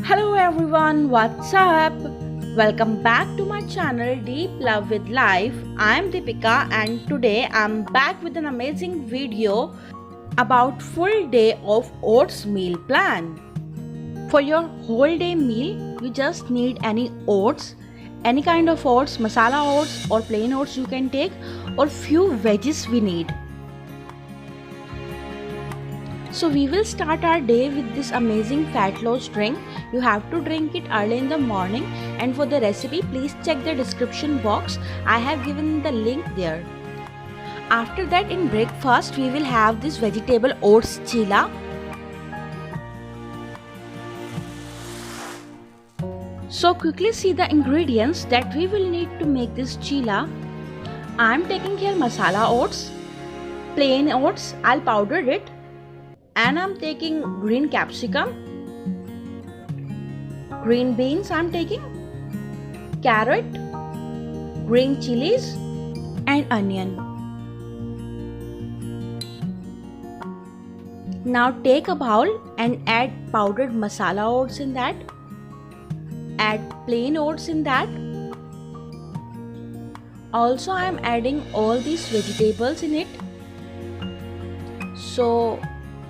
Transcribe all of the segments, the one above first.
Hello everyone, what's up? Welcome back to my channel Deep Love with Life. I'm Deepika and today I'm back with an amazing video about full day of oats meal plan. For your whole day meal, you just need any oats, any kind of oats, masala oats or plain oats you can take, or few veggies we need. So we will start our day with this amazing fat loss drink. You have to drink it early in the morning, and for the recipe please check the description box. I have given the link there. After that, in breakfast we will have this vegetable oats chilla. So quickly see the ingredients that we will need to make this chilla. I am taking here masala oats, plain oats, I'll powder it. And I'm taking green capsicum, green beans I'm taking, carrot, green chilies and onion. Now take a bowl and add powdered masala oats in that. Add plain oats in that. Also I am adding all these vegetables in it. So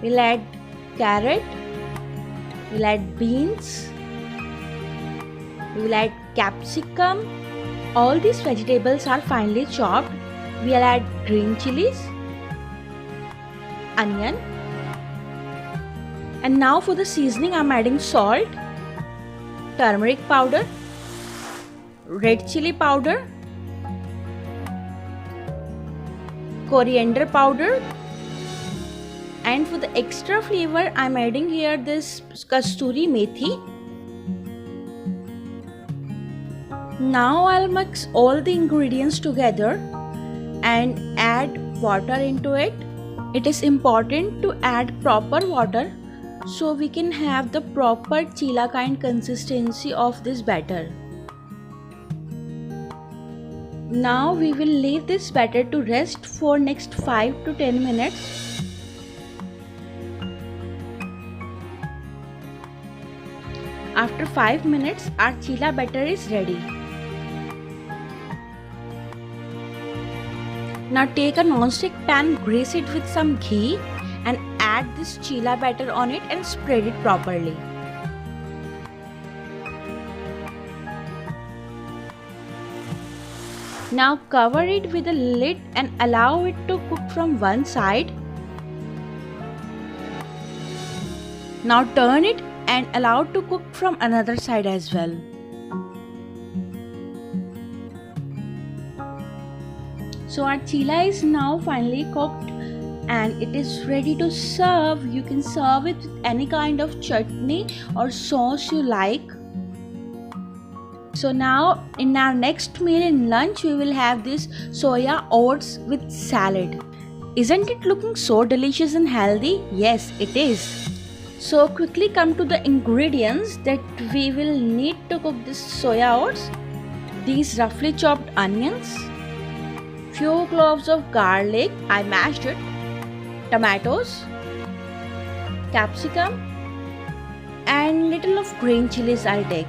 we'll add carrot, we'll add beans, we'll add capsicum. All these vegetables are finely chopped. We'll add green chilies, onion, and now for the seasoning I'm adding salt, turmeric powder, red chili powder, coriander powder. And for the extra flavor, I'm adding here this kasturi methi. Now I'll mix all the ingredients together and add water into it. It is important to add proper water so we can have the proper chilla kind consistency of this batter. Now we will leave this batter to rest for next 5 to 10 minutes. After 5 minutes, our chilla batter is ready. Now take a non-stick pan, grease it with some ghee and add this chilla batter on it and spread it properly. Now cover it with a lid and allow it to cook from one side. Now turn it and allow to cook from another side as well. So our chilla is now finally cooked and it is ready to serve. You can serve it with any kind of chutney or sauce you like. So now in our next meal in lunch we will have this soya oats with salad. Isn't it looking so delicious and healthy? Yes, it is. So quickly come to the ingredients that we will need to cook this soya oats. These roughly chopped onions, few cloves of garlic, I mashed it, tomatoes, capsicum and little of green chilies I'll take.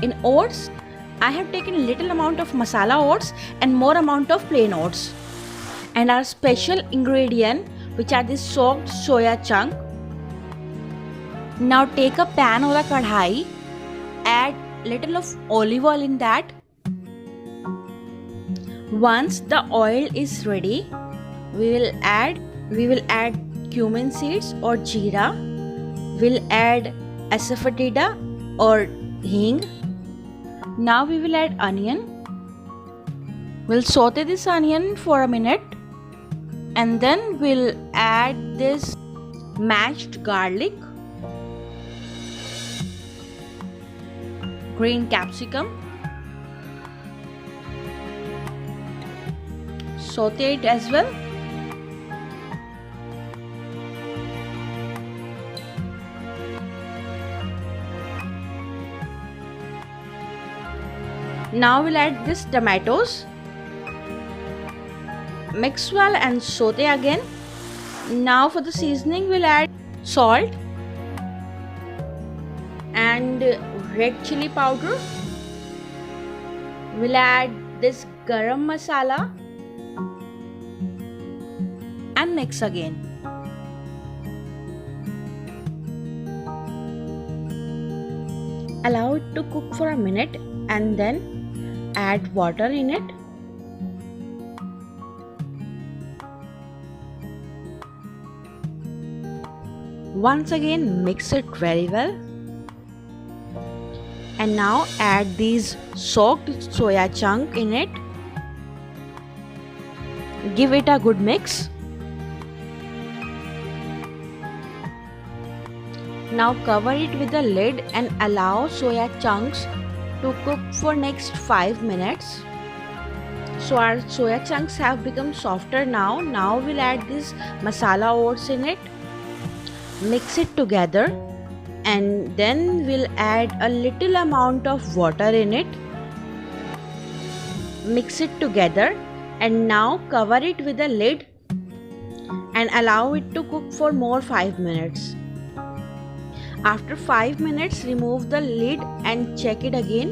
In oats, I have taken little amount of masala oats and more amount of plain oats. And our special ingredient, which are this soaked soya chunk. Now take a pan or a kadhai, add little of olive oil in that. Once the oil is ready, we will add cumin seeds or jeera. We'll add asafoetida or hing. Now we will add onion. We'll saute this onion for a minute and then we'll add this mashed garlic, green capsicum, saute it as well. Now we'll add this tomatoes, mix well and saute again. Now for the seasoning we'll add salt and red chili powder. We'll add this garam masala and mix again. Allow it to cook for a minute and then add water in it. Once again mix it very well. And now add these soaked soya chunk in it. Give it a good mix. Now cover it with a lid and allow soya chunks to cook for next 5 minutes. So our soya chunks have become softer now. Now we'll add this masala oats in it. Mix it together and then we'll add a little amount of water in it. Mix it together and now cover it with a lid and allow it to cook for more 5 minutes. After 5 minutes, remove the lid and check it again.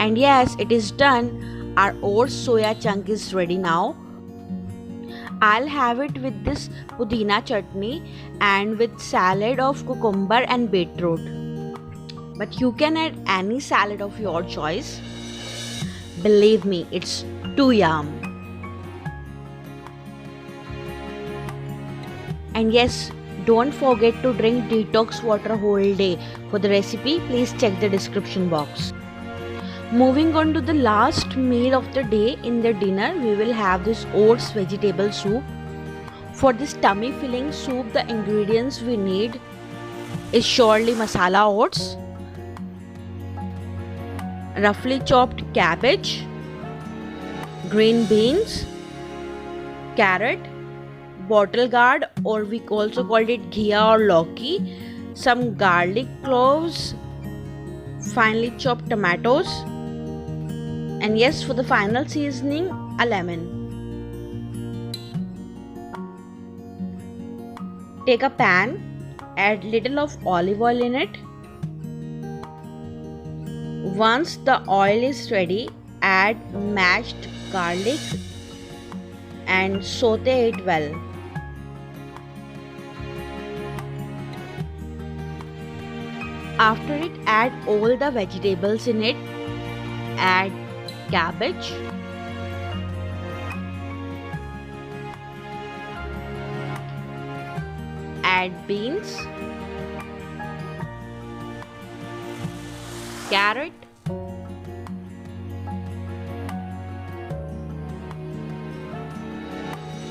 And yes, it is done. Our oats soya chunk is ready now. I'll have it with this pudina chutney and with salad of cucumber and beetroot. But you can add any salad of your choice. Believe me, it's too yum. And yes, don't forget to drink detox water whole day. For the recipe, please check the description box. Moving on to the last meal of the day. In the dinner, we will have this oats vegetable soup. For this tummy filling soup, the ingredients we need is surely masala oats, roughly chopped cabbage, green beans, carrot, bottle gourd, or we also called it ghia or lauki, some garlic cloves, finely chopped tomatoes, and yes, for the final seasoning, a lemon. Take a pan, add little of olive oil in it. Once the oil is ready, add mashed garlic and saute it well. After it, add all the vegetables in it. Add cabbage, add beans, carrot,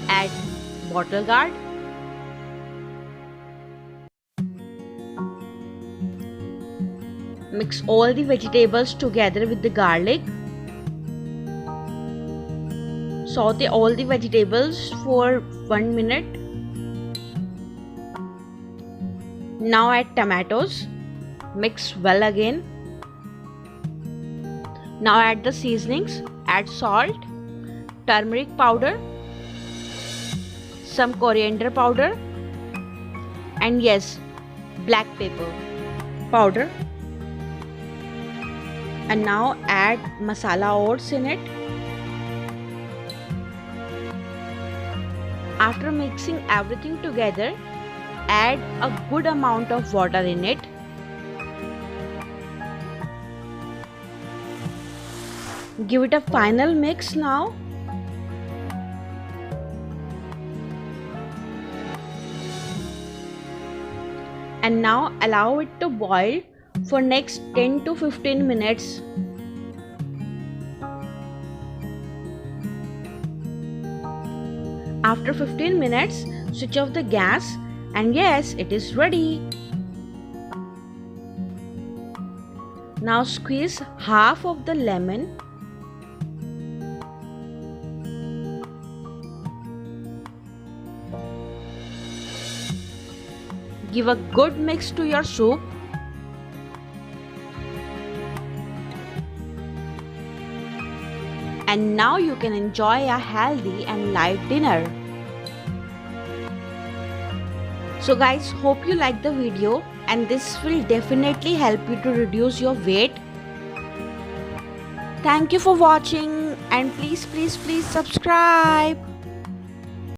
add bottle gourd, mix all the vegetables together with the garlic. Saute all the vegetables for 1 minute. Now add tomatoes. Mix well again. Now add the seasonings. Add salt, turmeric powder, some coriander powder, and yes, black pepper powder. And now add masala oats in it. After mixing everything together, add a good amount of water in it. Give it a final mix now. And now allow it to boil for next 10 to 15 minutes. After 15 minutes, switch off the gas and yes, it is ready. Now squeeze half of the lemon. Give a good mix to your soup. And now you can enjoy a healthy and light dinner. So guys, hope you liked the video and this will definitely help you to reduce your weight. Thank you for watching and please subscribe.